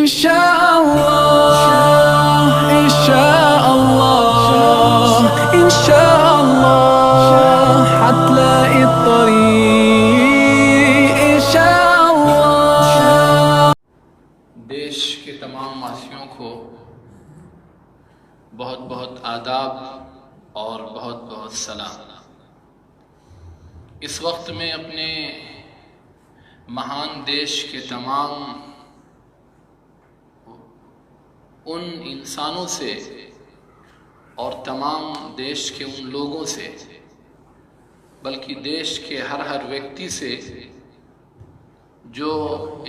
شاء الله إن شاء الله إن شاء الله حتلاقي الطريق إن شاء الله. دیش کے تمام واسیوں کو بہت بہت آداب اور بہت بہت سلام. اس وقت میں اپنے مہان دیش کے تمام ان انسانوں سے اور تمام دیش کے ان لوگوں سے بلکہ دیش کے ہر ویکتی سے جو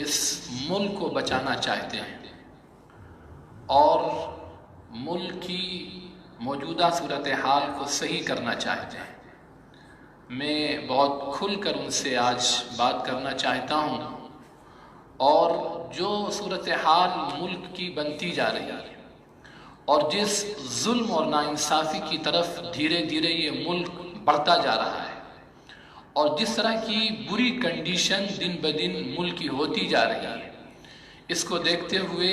اس ملک کو بچانا چاہتے ہیں اور ملک کی موجودہ صورتحال کو صحیح کرنا چاہتے ہیں، میں بہت کھل کر ان سے آج بات کرنا چاہتا ہوں. اور جو صورتحال ملک کی بنتی جا رہی ہے اور جس ظلم اور ناانصافی کی طرف دھیرے دھیرے یہ ملک بڑھتا جا رہا ہے اور جس طرح کی بری کنڈیشن دن بدن ملک کی ہوتی جا رہی ہے، اس کو دیکھتے ہوئے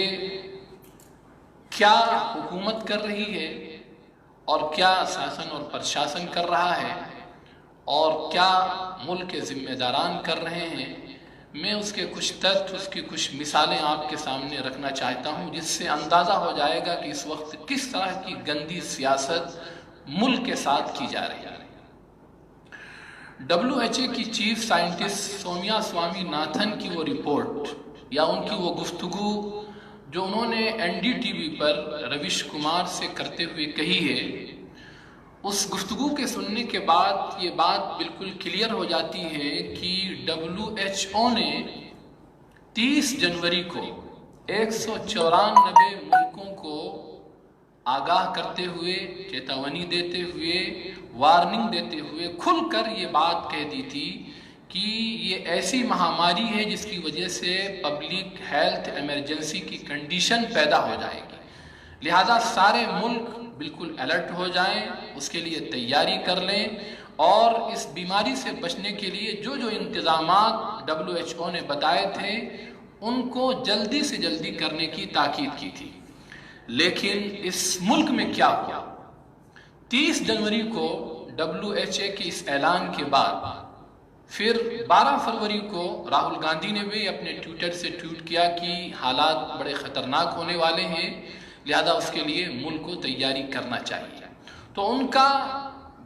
کیا حکومت کر رہی ہے اور کیا شاسن اور پرشاسن کر رہا ہے اور کیا ملک کے ذمہ داران کر رہے ہیں، میں اس کے کچھ تتھ، اس کی کچھ مثالیں آپ کے سامنے رکھنا چاہتا ہوں جس سے اندازہ ہو جائے گا کہ اس وقت کس طرح کی گندی سیاست ملک کے ساتھ کی جا رہی ہے. WHO کی chief scientist Saumya Swami Nathan کی وہ رپورٹ یا ان کی وہ گفتگو جو انہوں نے NDTV پر رویش کمار سے کرتے ہوئے کہی ہے، اس گفتگو کے سننے کے بعد یہ بات بالکل کلیئر ہو جاتی ہے کہ WHO نے 30 جنوری کو 194 ملکوں کو آگاہ کرتے ہوئے، چیتاونی دیتے ہوئے، وارننگ دیتے ہوئے کھل کر یہ بات کہہ دی تھی کہ یہ ایسی مہاماری ہے جس کی وجہ سے پبلک ہیلتھ ایمرجنسی کی کنڈیشن پیدا ہو جائے گی، لہذا سارے ملک بالکل الرٹ ہو جائیں، اس کے لیے تیاری کر لیں اور اس بیماری سے بچنے کے لیے جو انتظامات WHO نے بتائے تھے ان کو جلدی سے جلدی کرنے کی تاکید کی تھی. لیکن اس ملک میں کیا ہوا؟ 30 جنوری کو WHO کے اس اعلان کے بعد پھر 12 فروری کو راہل گاندھی نے بھی اپنے ٹویٹر سے ٹویٹ کیا کہ حالات بڑے خطرناک ہونے والے ہیں، لہذا اس کے لیے ملک کو تیاری کرنا چاہیے. تو ان کا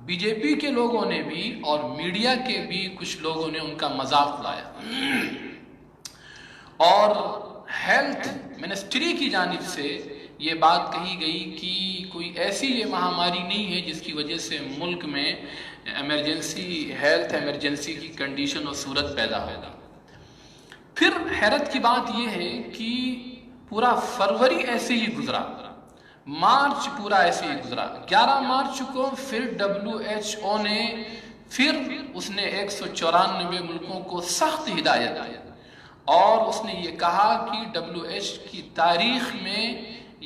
BJP کے لوگوں نے بھی اور میڈیا کے بھی کچھ لوگوں نے ان کا مذاق اڑایا اور ہیلتھ منسٹری کی جانب سے یہ بات کہی گئی کہ کوئی ایسی یہ مہاماری نہیں ہے جس کی وجہ سے ملک میں ہیلتھ ایمرجنسی کی کنڈیشن اور صورت پیدا ہوگا. پھر حیرت کی بات یہ ہے کہ پورا فروری ایسے ہی گزرا، مارچ پورا ایسے ہی گزرا. 11 مارچ کو پھر WHO نے پھر اس نے 194 ملکوں کو سخت ہدایت دی اور اس نے یہ کہا کہ WHO کی تاریخ میں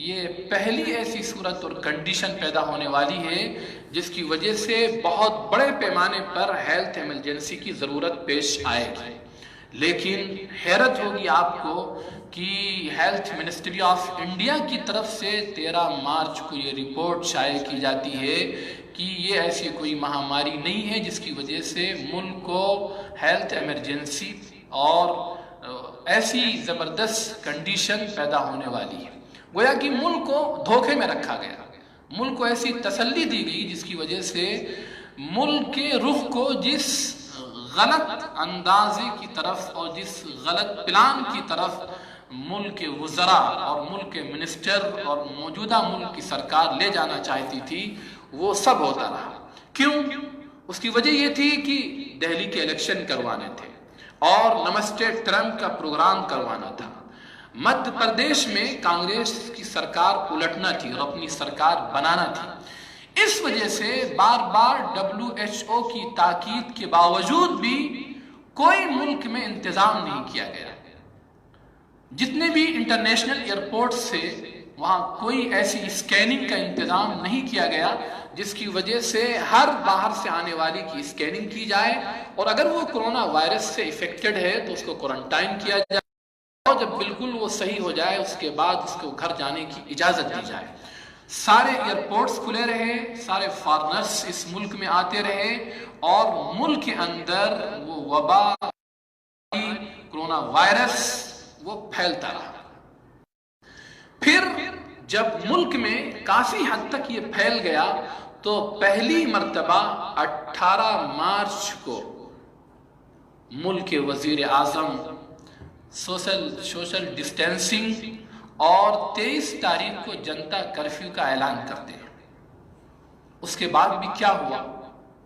یہ پہلی ایسی صورت اور کنڈیشن پیدا ہونے والی ہے جس کی وجہ سے بہت بڑے پیمانے پر ہیلتھ ایمرجنسی کی ضرورت پیش آئے گی. لیکن حیرت ہوگی آپ کو کہ ہیلتھ منسٹری آف انڈیا کی طرف سے 13 مارچ کو یہ رپورٹ شائع کی جاتی ہے کہ یہ ایسی کوئی مہاماری نہیں ہے جس کی وجہ سے ملک کو ہیلتھ ایمرجنسی اور ایسی زبردست کنڈیشن پیدا ہونے والی ہے. گویا کہ ملک کو دھوکے میں رکھا گیا، ملک کو ایسی تسلی دی گئی جس کی وجہ سے ملک کے رخ کو جس غلط اندازے کی طرف اور جس غلط پلان کی طرف ملک کے وزراء اور ملک کے منسٹر اور موجودہ ملک کی سرکار لے جانا چاہتی تھی وہ سب ہوتا رہا. کیوں؟ اس کی وجہ یہ تھی کہ دہلی کے الیکشن کروانے تھے اور نمستے ٹرمپ کا پروگرام کروانا تھا. مدھیہ پردیش میں کانگریس کی سرکار الٹنا تھی اور اپنی سرکار بنانا تھی. اس وجہ سے بار بار WHO کی تاکید کے باوجود بھی کوئی ملک میں انتظام نہیں کیا گیا. جتنے بھی انٹرنیشنل ایئرپورٹ سے وہاں کوئی ایسی اسکیننگ کا انتظام نہیں کیا گیا جس کی وجہ سے ہر باہر سے آنے والی کی اسکیننگ کی جائے اور اگر وہ کرونا وائرس سے افیکٹڈ ہے تو اس کو کوارنٹائن کیا جائے اور جب بالکل وہ صحیح ہو جائے اس کے بعد اس کو گھر جانے کی اجازت دی جائے. سارے ایئرپورٹس کھلے رہے, سارے فارنرز اس ملک میں آتے رہے اور ملک کے اندر وہ وبا کرونا وائرس وہ پھیلتا رہا. پھر جب ملک میں کافی حد تک یہ پھیل گیا تو پہلی مرتبہ 18 مارچ کو ملک کے وزیر اعظم سوشل ڈسٹینسنگ اور 23 تاریخ کو جنتا کرفیو کا اعلان کرتے ہیں. اس کے بعد بھی کیا ہوا,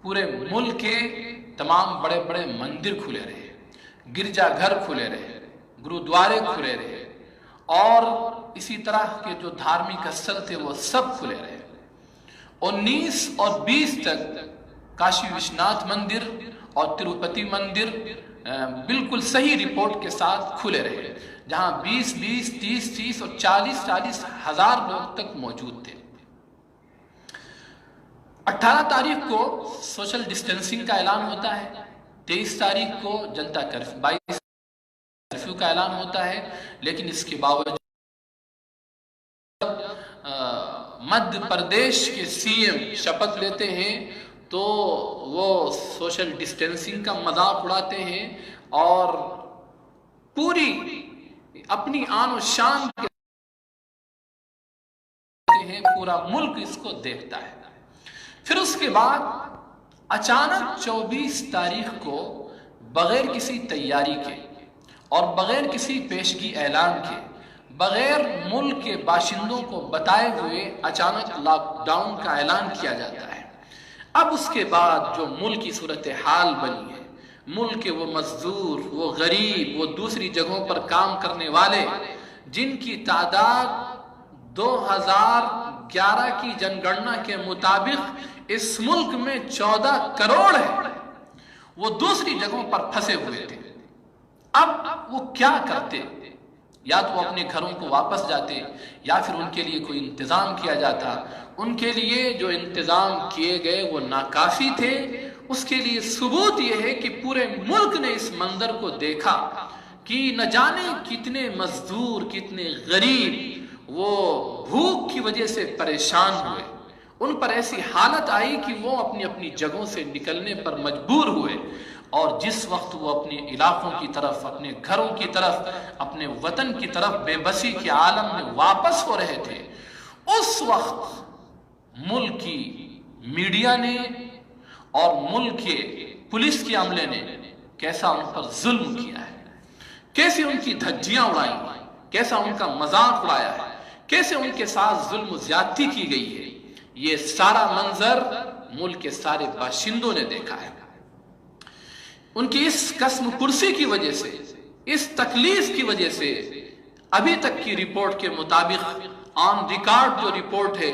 پورے ملک کے تمام بڑے بڑے مندر کھلے رہے, گرجا گھر کھلے رہے, گرودوارے کھلے رہے اور اسی طرح کے جو دھارمک استھل تھے وہ سب کھلے رہے. 19 اور 20 تک کاشی وشناتھ مندر اور تروپتی مندر بالکل صحیح رپورٹ کے ساتھ کھلے رہے, جہاں 20 30 اور 40 ہزار لوگ تک موجود تھے. 18 تاریخ کو سوشل ڈسٹینسنگ کا اعلان ہوتا ہے, 23 تاریخ کو جنتا کرفیو 22 کرفیو کا اعلان ہوتا ہے. لیکن اس کے باوجود مدھیہ پردیش کے سی ایم شپث لیتے ہیں تو وہ سوشل ڈسٹینسنگ کا مذاق اڑاتے ہیں اور پوری اپنی آن و شان کے ہیں, پورا ملک اس کو دیکھتا ہے. پھر اس کے بعد اچانک 24 تاریخ کو بغیر کسی تیاری کے اور بغیر کسی پیشگی اعلان کے, بغیر ملک کے باشندوں کو بتائے ہوئے اچانک لاک ڈاؤن کا اعلان کیا جاتا ہے. اب اس کے بعد جو ملک کی صورتحال بنی ہے, ملک کے وہ مزدور, وہ غریب, وہ دوسری جگہوں پر کام کرنے والے جن کی تعداد 2011 کی جن گننا کے مطابق اس ملک میں 14 کروڑ ہے, وہ دوسری جگہوں پر پھنسے ہوئے تھے. اب وہ کیا کرتے, یا تو اپنے گھروں کو واپس جاتے یا پھر ان کے لیے کوئی انتظام کیا جاتا. ان کے لیے جو انتظام کیے گئے وہ ناکافی تھے. اس کے لیے ثبوت یہ ہے کہ پورے ملک نے اس منظر کو دیکھا کہ نہ جانے کتنے مزدور, کتنے غریب وہ بھوک کی وجہ سے پریشان ہوئے. ان پر ایسی حالت آئی کہ وہ اپنی اپنی جگہوں سے نکلنے پر مجبور ہوئے, اور جس وقت وہ اپنے علاقوں کی طرف, اپنے گھروں کی طرف, اپنے وطن کی طرف بے بسی کے عالم میں واپس ہو رہے تھے, اس وقت ملک کی میڈیا نے اور ملک کے پولیس کے عملے نے کیسا ان پر ظلم کیا ہے, کیسے ان کی دھجیاں اڑائی, کیسا ان کا مذاق اڑایا ہے, کیسے ان کے ساتھ ظلم و زیادتی کی گئی ہے. یہ سارا منظر ملک کے سارے باشندوں نے دیکھا ہے. ان کی اس قسم کرسی کی وجہ سے, اس تکلیف کی وجہ سے ابھی تک کی رپورٹ کے مطابق آن ریکارڈ جو رپورٹ ہے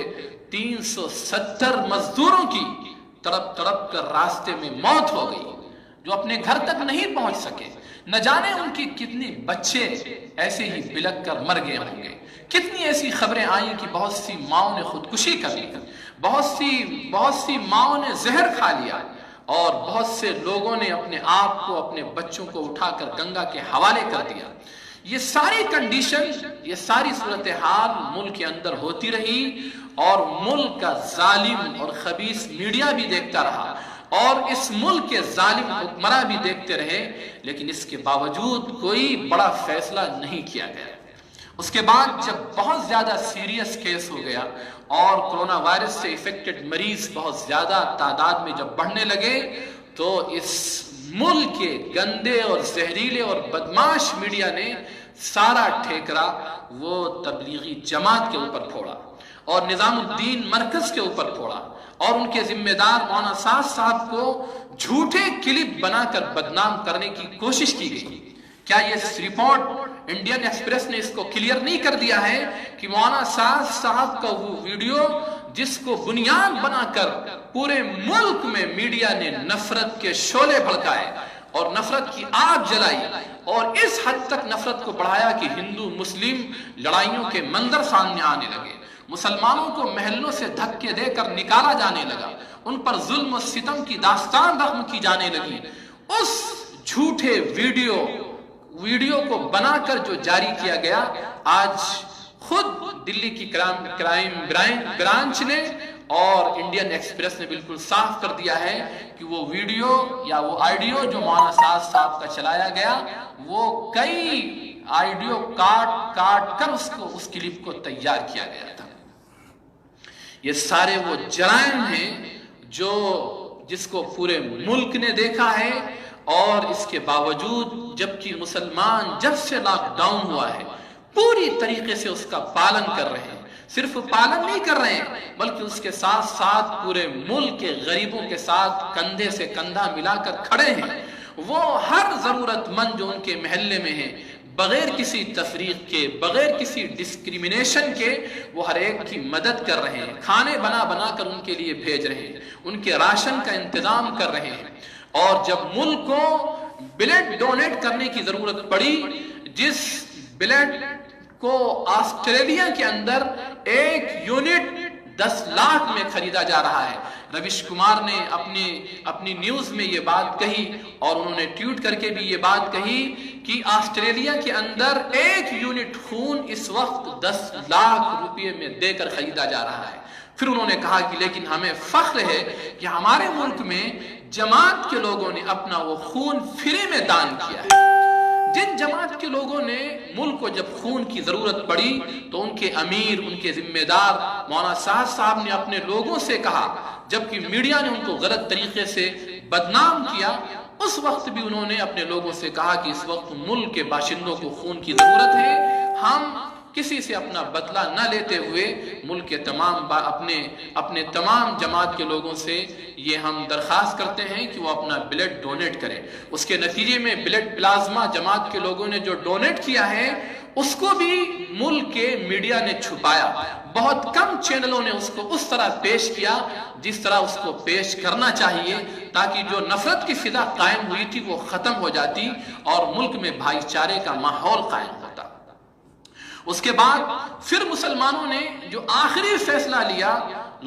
370 مزدوروں کی تڑپ تڑپ کر راستے میں موت ہو گئی, جو اپنے گھر تک نہیں پہنچ سکے. نہ جانے ان کی کتنی بچے ایسے ہی بلک کر مر گئے ہوں گے. کتنی ایسی خبریں آئیں کہ بہت سی ماؤں نے خودکشی کر لی, بہت سی ماؤں نے زہر کھا لیا, اور بہت سے لوگوں نے اپنے آپ کو, اپنے بچوں کو اٹھا کر گنگا کے حوالے کر دیا. یہ ساری کنڈیشن, یہ ساری صورتحال ملک کے اندر ہوتی رہی, اور ملک کا ظالم اور خبیث میڈیا بھی دیکھتا رہا, اور اس ملک کے ظالم حکمراں بھی دیکھتے رہے. لیکن اس کے باوجود کوئی بڑا فیصلہ نہیں کیا گیا. اس کے بعد جب بہت زیادہ سیریس کیس ہو گیا اور کرونا وائرس سے افیکٹڈ مریض بہت زیادہ تعداد میں جب بڑھنے لگے, تو اس ملک کے گندے اور زہریلے اور بدماش میڈیا نے سارا ٹھیکرا وہ تبلیغی جماعت کے اوپر پھوڑا, اور نظام الدین مرکز کے اوپر پھوڑا, اور ان کے ذمہ دار مولانا سعد صاحب کو جھوٹے کلپ بنا کر بدنام کرنے کی کوشش کی گئی. کیا یہ رپورٹ انڈین ایکسپریس نے اس کو کلیئر نہیں کر دیا ہے کہ مولانا سعد صاحب کا وہ ویڈیو جس کو بنیاد بنا کر پورے ملک میں میڈیا نے نفرت کے شعلے بھڑکائے اور نفرت کی آگ جلائی, اور اس حد تک نفرت کو بڑھایا کہ ہندو مسلم لڑائیوں کے منظر سامنے آنے لگے, مسلمانوں کو محلوں سے دھکے دے کر نکالا جانے لگا, ان پر ظلم و ستم کی داستان رقم کی جانے لگی. اس جھوٹے ویڈیو ویڈیو کو بنا کر جو جاری کیا گیا، آج خود دلی کی کرائم برانچ نے اور انڈین ایکسپریس نے بالکل صاف کر دیا ہے کہ وہ ویڈیو یا وہ آئیڈیو جو مولانا سعد صاحب کا چلایا گیا، وہ کئی آئیڈیو کاٹ کر اس کلپ کو تیار کیا گیا تھا۔ یہ سارے وہ جرائم ہیں جس کو پورے ملک نے دیکھا ہے، اور اس کے باوجود جبکہ مسلمان جب سے لاک ڈاؤن ہوا ہے پوری طریقے سے اس کا پالن کر رہے ہیں، صرف پالن نہیں کر رہے ہیں بلکہ اس کے ساتھ ساتھ پورے ملک کے غریبوں کے ساتھ کندھے سے کندھا ملا کر کھڑے ہیں۔ وہ ہر ضرورت مند جو ان کے محلے میں ہیں، بغیر کسی تفریق کے، بغیر کسی ڈسکریمنیشن کے، وہ ہر ایک کی مدد کر رہے ہیں، کھانے بنا کر ان کے لیے بھیج رہے ہیں، ان کے راشن کا انتظام کر رہے ہیں۔ اور جب ملک کو بلڈ ڈونیٹ کرنے کی ضرورت پڑی، جس بلڈ کو آسٹریلیا کے اندر 1 یونٹ 10 لاکھ میں خریدا جا رہا ہے، رویش کمار نے اپنی نیوز میں یہ بات کہی، اور انہوں نے ٹویٹ کر کے بھی یہ بات کہی کہ آسٹریلیا کے اندر 1 یونٹ خون اس وقت 10 لاکھ روپے میں دے کر خریدا جا رہا ہے۔ پھر انہوں نے کہا کہ لیکن ہمیں فخر ہے کہ ہمارے ملک میں جماعت کے لوگوں نے اپنا وہ خون فری میں دان کیا ہے۔ جن جماعت کے لوگوں نے ملک کو جب خون کی ضرورت پڑی تو ان کے امیر، ان کے ذمہ دار مولانا سعد صاحب نے اپنے لوگوں سے کہا، جبکہ میڈیا نے ان کو غلط طریقے سے بدنام کیا، اس وقت بھی انہوں نے اپنے لوگوں سے کہا کہ اس وقت ملک کے باشندوں کو خون کی ضرورت ہے، ہم کسی سے اپنا بدلہ نہ لیتے ہوئے ملک کے اپنے تمام جماعت کے لوگوں سے یہ ہم درخواست کرتے ہیں کہ وہ اپنا بلڈ ڈونیٹ کریں۔ اس کے نتیجے میں بلڈ پلازما جماعت کے لوگوں نے جو ڈونیٹ کیا ہے اس کو بھی ملک کے میڈیا نے چھپایا، بہت کم چینلوں نے اس کو اس طرح پیش کیا جس طرح اس کو پیش کرنا چاہیے، تاکہ جو نفرت کی فضا قائم ہوئی تھی وہ ختم ہو جاتی اور ملک میں بھائی چارے کا ماحول قائم ہوتا۔ اس کے بعد پھر مسلمانوں نے جو آخری فیصلہ لیا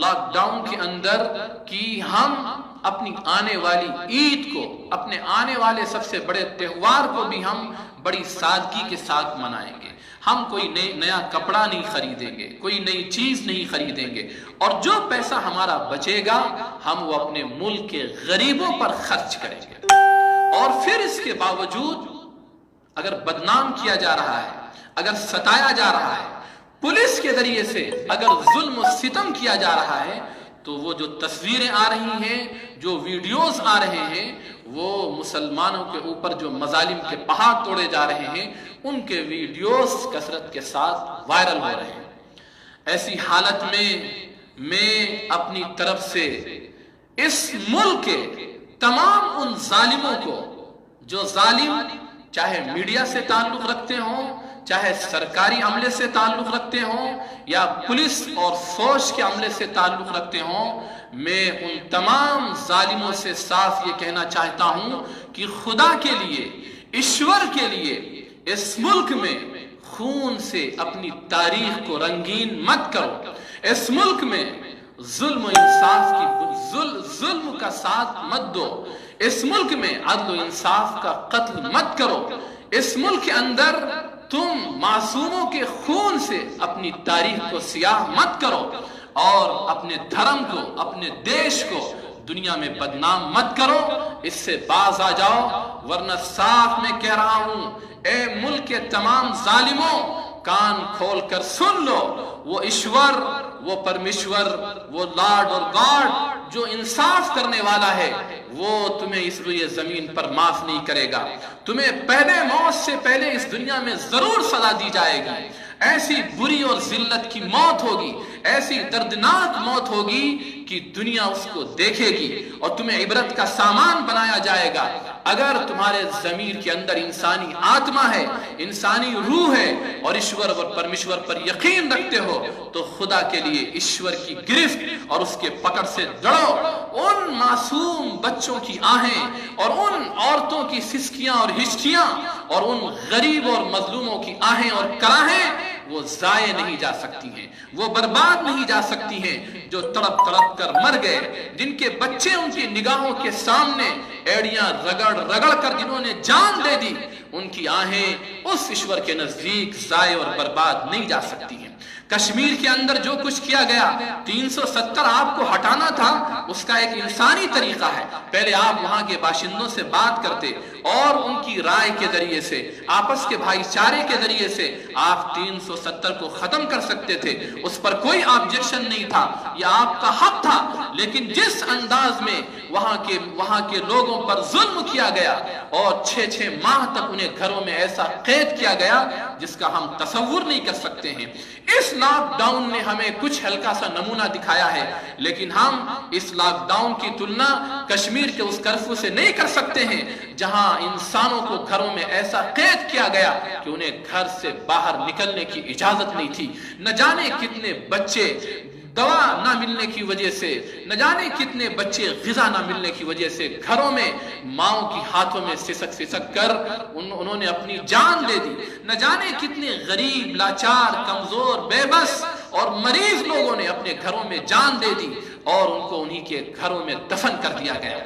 لاک ڈاؤن کے اندر کہ ہم اپنی آنے والی عید کو، اپنے آنے والے سب سے بڑے تہوار کو بھی ہم بڑی سادگی کے ساتھ منائیں گے، ہم کوئی نیا کپڑا نہیں خریدیں گے، کوئی نئی چیز نہیں خریدیں گے، اور جو پیسہ ہمارا بچے گا ہم وہ اپنے ملک کے غریبوں پر خرچ کریں گے۔ اور پھر اس کے باوجود اگر بدنام کیا جا رہا ہے، اگر ستایا جا رہا ہے، پولیس کے ذریعے سے اگر ظلم و ستم کیا جا رہا ہے، تو وہ جو تصویریں آ رہی ہیں، جو ویڈیوز آ رہے ہیں، وہ مسلمانوں کے اوپر جو مظالم کے پہاڑ توڑے جا رہے ہیں، ان کے ویڈیوز کثرت کے ساتھ وائرل ہو رہے ہیں۔ ایسی حالت میں اپنی طرف سے اس ملک کے تمام ان ظالموں کو، جو ظالم چاہے میڈیا سے تعلق رکھتے ہوں، چاہے سرکاری عملے سے تعلق رکھتے ہوں، یا پولیس اور فوج کے عملے سے تعلق رکھتے ہوں، میں ان تمام ظالموں سے صاف یہ کہنا چاہتا ہوں کہ خدا کے لیے، ایشور کے لیے اس ملک میں خون سے اپنی تاریخ کو رنگین مت کرو، اس ملک میں ظلم و انصاف ظلم کا ساتھ مت دو، اس ملک میں عدل و انصاف کا قتل مت کرو، اس ملک کے اندر تم معصوموں کے خون سے اپنی تاریخ کو سیاہ مت کرو، اور اپنے دھرم کو، اپنے دیش کو دنیا میں بدنام مت کرو۔ اس سے باز آ جاؤ، ورنہ صاف میں کہہ رہا ہوں، اے ملک کے تمام ظالموں، کان کھول کر سن لو، وہ ایشور، وہ پرمیشور، وہ لارڈ اور گاڈ جو انصاف کرنے والا ہے، وہ تمہیں اس روئے زمین پر معاف نہیں کرے گا۔ تمہیں پہلے موت سے پہلے اس دنیا میں ضرور سزا دی جائے گی، ایسی بری اور ذلت کی موت ہوگی، ایسی دردناک موت ہوگی کہ دنیا اس کو دیکھے گی، اور تمہیں عبرت کا سامان بنایا جائے گا۔ اگر تمہارے ضمیر کے اندر انسانی آتما ہے، انسانی روح ہے، اور ایشور اور پرمیشور پر یقین رکھتے ہو، تو خدا کے لیے ایشور کی گرفت اور اس کے پکڑ سے لڑو۔ ان معصوم بچوں کی آہیں اور ان عورتوں کی سسکیاں اور ہچکیاں اور ان غریب اور مظلوموں کی آہیں اور کراہیں، وہ ضائع نہیں جا سکتی ہیں، وہ برباد نہیں جا سکتی ہیں۔ جو تڑپ تڑپ کر مر گئے، جن کے بچے ان کی نگاہوں کے سامنے ایڑیاں رگڑ رگڑ کر جنہوں نے جان دے دی، ان کی آہیں اس ایشور کے نزدیک ضائع اور برباد نہیں جا سکتی ہیں۔ کشمیر کے اندر جو کچھ کیا گیا، 370 آپ کو ہٹانا تھا، اس کا ایک انسانی طریقہ ہے۔ پہلے آپ وہاں کے باشندوں سے بات کرتے اور ان کی رائے کے ذریعے سے، آپس کے بھائی چارے کے ذریعے سے آپ 370 کو ختم کر سکتے تھے، اس پر کوئی آبجیکشن نہیں تھا، یہ آپ کا حق تھا۔ لیکن جس انداز میں وہاں کے لوگوں پر ظلم کیا گیا اور 6 ماہ تک انہیں گھروں میں ایسا قید کیا گیا جس کا ہم تصور نہیں کر سکتے ہیں۔ اس لاک ڈاؤن نے ہمیں کچھ ہلکا سا نمونہ دکھایا ہے، لیکن ہم اس لاک ڈاؤن کی تلنا کشمیر کے اس کرفیو سے نہیں کر سکتے ہیں جہاں انسانوں کو گھروں میں ایسا قید کیا گیا کہ انہیں گھر سے باہر نکلنے کی اجازت نہیں تھی۔ نہ جانے کتنے بچے دوا نہ ملنے کی وجہ سے، نہ جانے کتنے بچے غذا نہ ملنے کی وجہ سے گھروں میں ماؤں کی ہاتھوں میں سسک کر انہوں نے اپنی جان دے دی۔ نہ جانے کتنے غریب، لاچار، کمزور، بے بس اور مریض لوگوں نے اپنے گھروں میں جان دے دی اور ان کو انہی کے گھروں میں دفن کر دیا گیا۔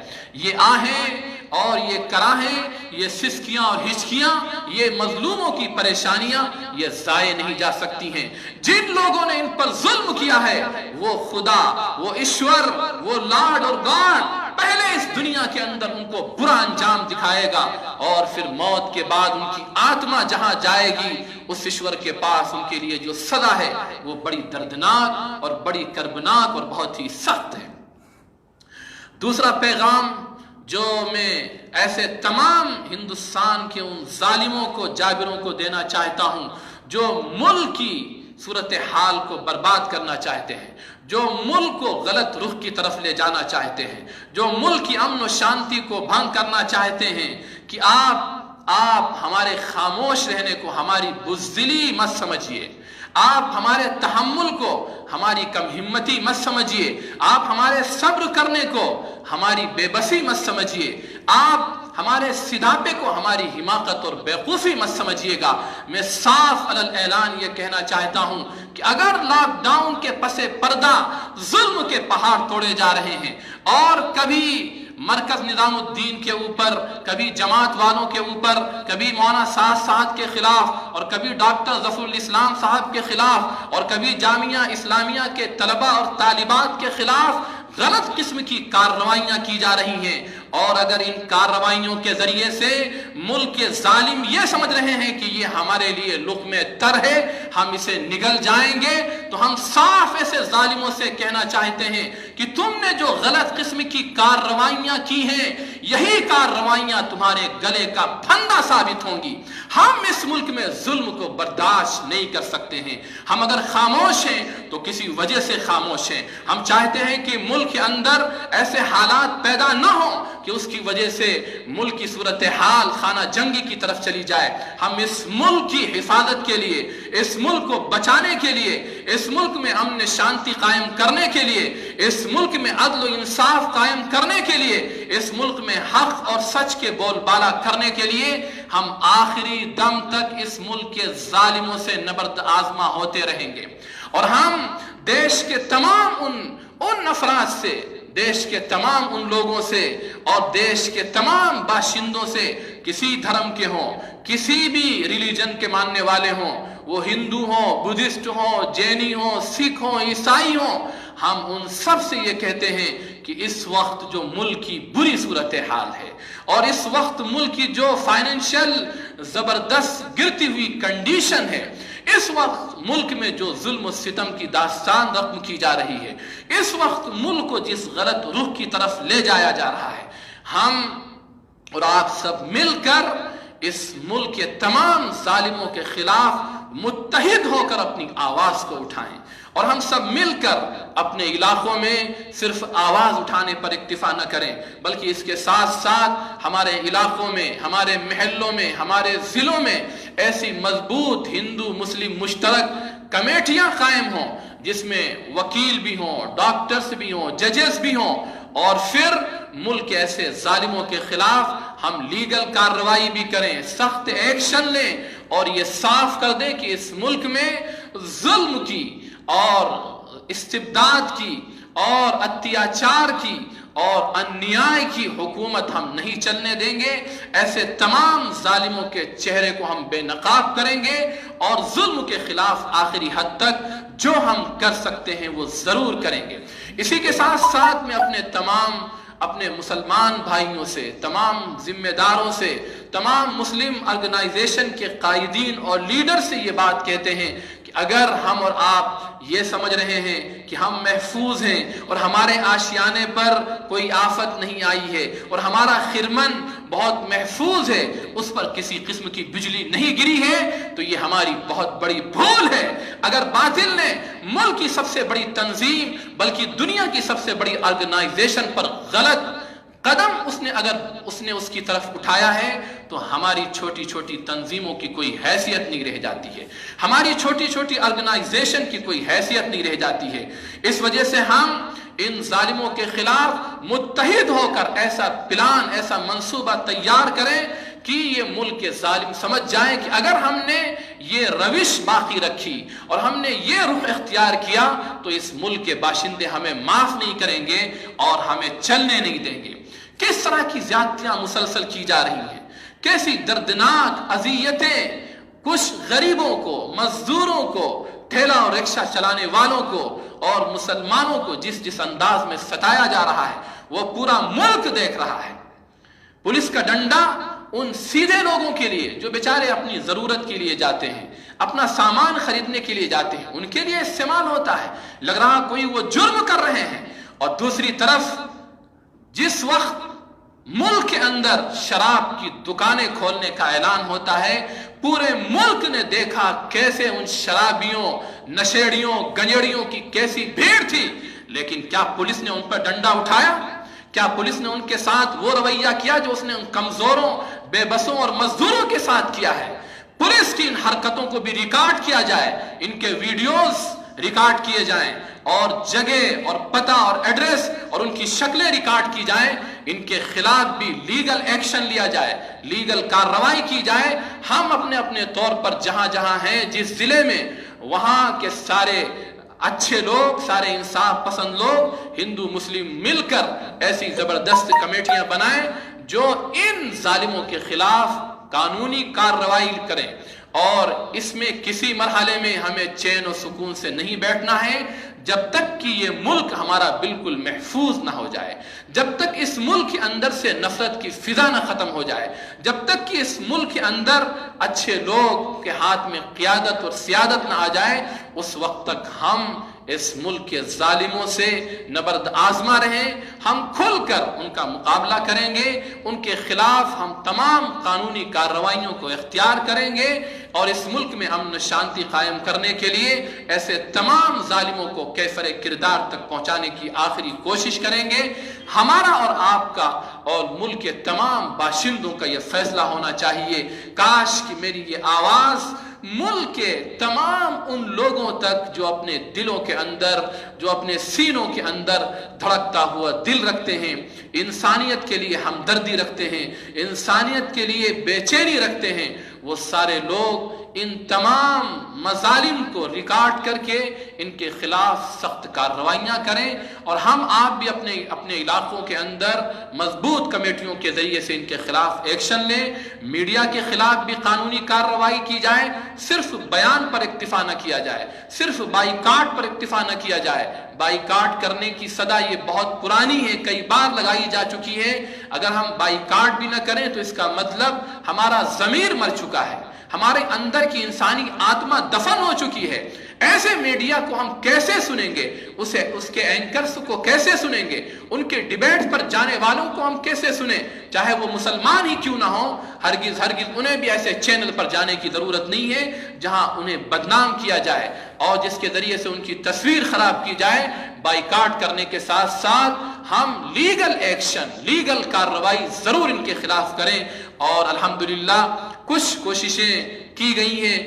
یہ آہیں اور یہ کراہیں، یہ سسکیاں اور ہچکیاں، یہ مظلوموں کی پریشانیاں، یہ ضائع نہیں جا سکتی ہیں۔ جن لوگوں نے ان پر ظلم کیا ہے، وہ خدا، وہ ایشور، وہ لارڈ اور گاڈ پہلے اس دنیا کے اندر ان کو برا انجام دکھائے گا، اور پھر موت کے بعد ان کی آتما جہاں جائے گی اس ایشور کے پاس ان کے لیے جو سزا ہے وہ بڑی دردناک اور بڑی کربناک اور بہت ہی سخت ہے۔ دوسرا پیغام جو میں ایسے تمام ہندوستان کے ان ظالموں کو، جابروں کو دینا چاہتا ہوں جو ملک کی صورتحال کو برباد کرنا چاہتے ہیں، جو ملک کو غلط رخ کی طرف لے جانا چاہتے ہیں، جو ملک کی امن و شانتی کو بھنگ کرنا چاہتے ہیں، کہ آپ ہمارے خاموش رہنے کو ہماری بزدلی مت سمجھیے، آپ ہمارے تحمل کو ہماری کم ہمتی مت سمجھیے، آپ ہمارے صبر کرنے کو ہماری بے بسی مت سمجھیے، آپ ہمارے صداپے کو ہماری حماقت اور بیوقوفی مت سمجھیے گا۔ میں صاف علی اعلان یہ کہنا چاہتا ہوں کہ اگر لاک ڈاؤن کے پس پردہ ظلم کے پہاڑ توڑے جا رہے ہیں، اور کبھی مرکز نظام الدین کے اوپر، کبھی جماعت والوں کے اوپر، کبھی مولانا سعد کے خلاف، اور کبھی ڈاکٹر ظفر الاسلام صاحب کے خلاف، اور کبھی جامعہ اسلامیہ کے طلبہ اور طالبات کے خلاف غلط قسم کی کارروائیاں کی جا رہی ہیں، اور اگر ان کارروائیوں کے ذریعے سے ملک کے ظالم یہ سمجھ رہے ہیں کہ یہ ہمارے لیے لقمہ تر ہے، ہم اسے نگل جائیں گے، تو ہم صاف ایسے ظالموں سے کہنا چاہتے ہیں کہ تم نے جو غلط قسم کی کارروائیاں کی ہیں، یہی کارروائیاں تمہارے گلے کا پھندا ثابت ہوں گی۔ ہم اس ملک میں ظلم کو برداشت نہیں کر سکتے ہیں۔ ہم اگر خاموش ہیں تو کسی وجہ سے خاموش ہیں۔ ہم چاہتے ہیں کہ ملک کے اندر ایسے حالات پیدا نہ ہوں کہ اس کی وجہ سے ملک کی صورتحال خانہ جنگی کی طرف چلی جائے۔ ہم اس ملک کی حفاظت کے لیے، اس ملک کو بچانے کے لیے، اس ملک میں امن شانتی قائم کرنے کے لیے، اس ملک میں عدل و انصاف قائم کرنے کے لیے، اس ملک میں حق اور سچ کے بول بالا کرنے کے لیے ہم آخری دم تک اس ملک کے ظالموں سے نبرد آزما ہوتے رہیں گے، اور ہم دیش کے تمام ان افراد سے، دیش کے تمام ان لوگوں سے اور دیش کے تمام باشندوں سے، کسی دھرم کے ہوں، کسی بھی ریلیجن کے ماننے والے ہوں، وہ ہندو ہوں، بدھسٹ ہوں، جینی ہوں، سکھ ہوں، عیسائی ہوں، ہم ان سب سے یہ کہتے ہیں کہ اس وقت جو ملک کی بری صورتحال ہے، اور اس وقت ملک کی جو فائنینشل زبردست گرتی ہوئی کنڈیشن ہے، اس وقت ملک میں جو ظلم و ستم کی داستان رقم کی جا رہی ہے، اس وقت ملک کو جس غلط رخ کی طرف لے جایا جا رہا ہے، ہم اور آپ سب مل کر اس ملک کے تمام ظالموں کے خلاف متحد ہو کر اپنی آواز کو اٹھائیں، اور ہم سب مل کر اپنے علاقوں میں صرف آواز اٹھانے پر اکتفا نہ کریں، بلکہ اس کے ساتھ ساتھ ہمارے علاقوں میں، ہمارے محلوں میں، ہمارے ضلعوں میں ایسی مضبوط ہندو مسلم مشترک کمیٹیاں قائم ہوں جس میں وکیل بھی ہوں، ڈاکٹرز بھی ہوں، ججز بھی ہوں، اور پھر ملک کے ایسے ظالموں کے خلاف ہم لیگل کارروائی بھی کریں، سخت ایکشن لیں، اور یہ صاف کر دیں کہ اس ملک میں ظلم کی اور استبداد کی اور اتیاچار کی اور انیائی کی حکومت ہم نہیں چلنے دیں گے. ایسے تمام ظالموں کے چہرے کو ہم بے نقاب کریں گے اور ظلم کے خلاف آخری حد تک جو ہم کر سکتے ہیں وہ ضرور کریں گے. اسی کے ساتھ ساتھ میں اپنے مسلمان بھائیوں سے، تمام ذمہ داروں سے، تمام مسلم آرگنائزیشن کے قائدین اور لیڈر سے یہ بات کہتے ہیں کہ اگر ہم اور آپ یہ سمجھ رہے ہیں کہ ہم محفوظ ہیں اور ہمارے آشیانے پر کوئی آفت نہیں آئی ہے اور ہمارا خرمن بہت محفوظ ہے، اس پر کسی قسم کی بجلی نہیں گری ہے، تو یہ ہماری بہت بڑی بھول ہے. اگر باطل نے ملک کی سب سے بڑی تنظیم بلکہ دنیا کی سب سے بڑی آرگنائزیشن پر غلط قدم اس نے اس کی طرف اٹھایا ہے تو ہماری چھوٹی چھوٹی تنظیموں کی کوئی حیثیت نہیں رہ جاتی ہے، ہماری چھوٹی چھوٹی آرگنائزیشن کی کوئی حیثیت نہیں رہ جاتی ہے. اس وجہ سے ہم ان ظالموں کے خلاف متحد ہو کر ایسا پلان، ایسا منصوبہ تیار کریں کہ یہ ملک کے ظالم سمجھ جائیں کہ اگر ہم نے یہ روش باقی رکھی اور ہم نے یہ رخ اختیار کیا تو اس ملک کے باشندے ہمیں معاف نہیں کریں گے اور ہمیں چلنے نہیں دیں گے. کس طرح کی زیادتیاں مسلسل کی جا رہی ہیں، کیسی دردناک اذیتیں کچھ غریبوں کو، مزدوروں کو، ٹھیلا اور رکشہ چلانے والوں کو اور مسلمانوں کو جس انداز میں ستایا جا رہا ہے وہ پورا ملک دیکھ رہا ہے. پولیس کا ڈنڈا ان سیدھے لوگوں کے لیے جو بیچارے اپنی ضرورت کے لیے جاتے ہیں، اپنا سامان خریدنے کے لیے جاتے ہیں، ان کے لیے استعمال ہوتا ہے، لگ رہا کوئی وہ جرم کر رہے ہیں. اور دوسری طرف جس وقت ملک کے اندر شراب کی دکانیں کھولنے کا اعلان ہوتا ہے، پورے ملک نے دیکھا کیسے ان شرابیوں، نشیڑیوں، گنجڑیوں کی کیسی بھیڑ تھی. لیکن کیا پولیس نے ان پر ڈنڈا اٹھایا؟ کیا پولیس نے ان کے ساتھ وہ رویہ کیا جو اس نے ان کمزوروں، بے بسوں اور مزدوروں کے ساتھ کیا ہے؟ پولیس کی ان حرکتوں کو بھی ریکارڈ کیا جائے، ان کے ویڈیوز ریکارڈ کیے جائیں اور جگہ اور پتہ اور ایڈریس اور ان کی شکلیں ریکارڈ کی جائیں. ان کے خلاف بھی لیگل ایکشن لیا جائے، لیگل کارروائی کی جائے. ہم اپنے طور پر جہاں جہاں ہیں، جس ضلع میں، وہاں کے سارے اچھے لوگ، سارے انصاف پسند لوگ ہندو مسلم مل کر ایسی زبردست کمیٹیاں بنائیں جو ان ظالموں کے خلاف قانونی کارروائی کریں. اور اس میں کسی مرحلے میں ہمیں چین و سکون سے نہیں بیٹھنا ہے جب تک کہ یہ ملک ہمارا بالکل محفوظ نہ ہو جائے، جب تک اس ملک کے اندر سے نفرت کی فضا نہ ختم ہو جائے، جب تک کہ اس ملک کے اندر اچھے لوگ کے ہاتھ میں قیادت اور سیادت نہ آ جائے، اس وقت تک ہم اس ملک کے ظالموں سے نبرد آزما رہیں. ہم کھل کر ان کا مقابلہ کریں گے، ان کے خلاف ہم تمام قانونی کارروائیوں کو اختیار کریں گے اور اس ملک میں امن و شانتی قائم کرنے کے لیے ایسے تمام ظالموں کو کیفر کردار تک پہنچانے کی آخری کوشش کریں گے. ہمارا اور آپ کا اور ملک کے تمام باشندوں کا یہ فیصلہ ہونا چاہیے. کاش کہ میری یہ آواز ملک کے تمام ان لوگوں تک جو اپنے دلوں کے اندر، جو اپنے سینوں کے اندر دھڑکتا ہوا دل رکھتے ہیں، انسانیت کے لیے ہمدردی رکھتے ہیں، انسانیت کے لیے بے چینی رکھتے ہیں، وہ سارے لوگ ان تمام مظالم کو ریکارڈ کر کے ان کے خلاف سخت کارروائیاں کریں. اور ہم آپ بھی اپنے علاقوں کے اندر مضبوط کمیٹیوں کے ذریعے سے ان کے خلاف ایکشن لیں. میڈیا کے خلاف بھی قانونی کارروائی کی جائے. صرف بیان پر اکتفا نہ کیا جائے، صرف بائیکاٹ پر اکتفا نہ کیا جائے. بائیکاٹ کرنے کی صدا یہ بہت پرانی ہے، کئی بار لگائی جا چکی ہے. اگر ہم بائیکاٹ بھی نہ کریں تو اس کا مطلب ہمارا ضمیر مر چکا ہے، ہمارے اندر کی انسانی آتما دفن ہو چکی ہے. ایسے میڈیا کو ہم کیسے سنیں گے؟ اس کے اینکرز کو کیسے سنیں گے؟ ان کے ڈیبیٹ پر جانے والوں کو ہم کیسے سنیں؟ چاہے وہ مسلمان ہی کیوں نہ ہو. ہرگز انہیں بھی ایسے چینل پر جانے کی ضرورت نہیں ہے جہاں انہیں بدنام کیا جائے اور جس کے ذریعے سے ان کی تصویر خراب کی جائے. بائیکاٹ کرنے کے ساتھ ساتھ ہم لیگل ایکشن، لیگل کارروائی ضرور ان کے خلاف کریں. اور الحمدللہ کچھ کوششیں کی گئی ہیں،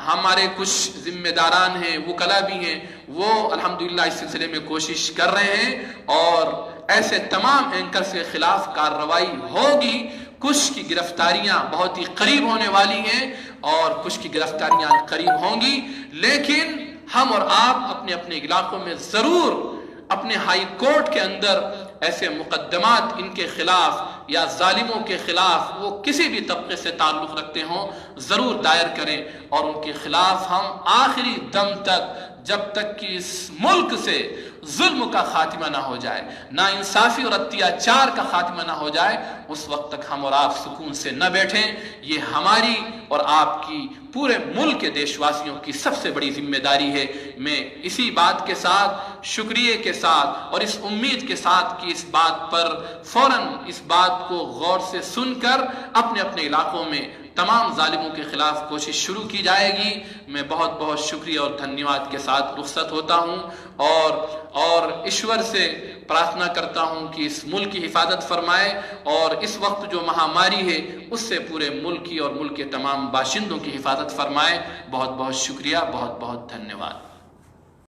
ہمارے کچھ ذمہ داران ہیں، وکلاء بھی ہیں، وہ الحمدللہ اس سلسلے میں کوشش کر رہے ہیں اور ایسے تمام اینکرز کے خلاف کارروائی ہوگی. کچھ کی گرفتاریاں بہت ہی قریب ہونے والی ہیں اور کچھ کی گرفتاریاں قریب ہوں گی، لیکن ہم اور آپ اپنے اپنے علاقوں میں ضرور اپنے ہائی کورٹ کے اندر ایسے مقدمات ان کے خلاف یا ظالموں کے خلاف، وہ کسی بھی طبقے سے تعلق رکھتے ہوں، ضرور دائر کریں، اور ان کے خلاف ہم آخری دم تک، جب تک کہ اس ملک سے ظلم کا خاتمہ نہ ہو جائے، نا انصافی اور اتیاچار کا خاتمہ نہ ہو جائے، اس وقت تک ہم اور آپ سکون سے نہ بیٹھیں۔ یہ ہماری اور آپ کی، پورے ملک کے دیش واسیوں کی سب سے بڑی ذمہ داری ہے۔ میں اسی بات کے ساتھ، شکریہ کے ساتھ اور اس امید کے ساتھ کہ اس بات پر فوراً اس بات کو غور سے سن کر اپنے اپنے علاقوں میں تمام ظالموں کے خلاف کوشش شروع کی جائے گی، میں بہت بہت شکریہ اور دھنیواد کے ساتھ رخصت ہوتا ہوں، اور ایشور سے پرارتھنا کرتا ہوں کہ اس ملک کی حفاظت فرمائے، اور اس وقت جو مہاماری ہے اس سے پورے ملک کی اور ملک کے تمام باشندوں کی حفاظت فرمائے۔ بہت بہت شکریہ، بہت بہت دھنیواد۔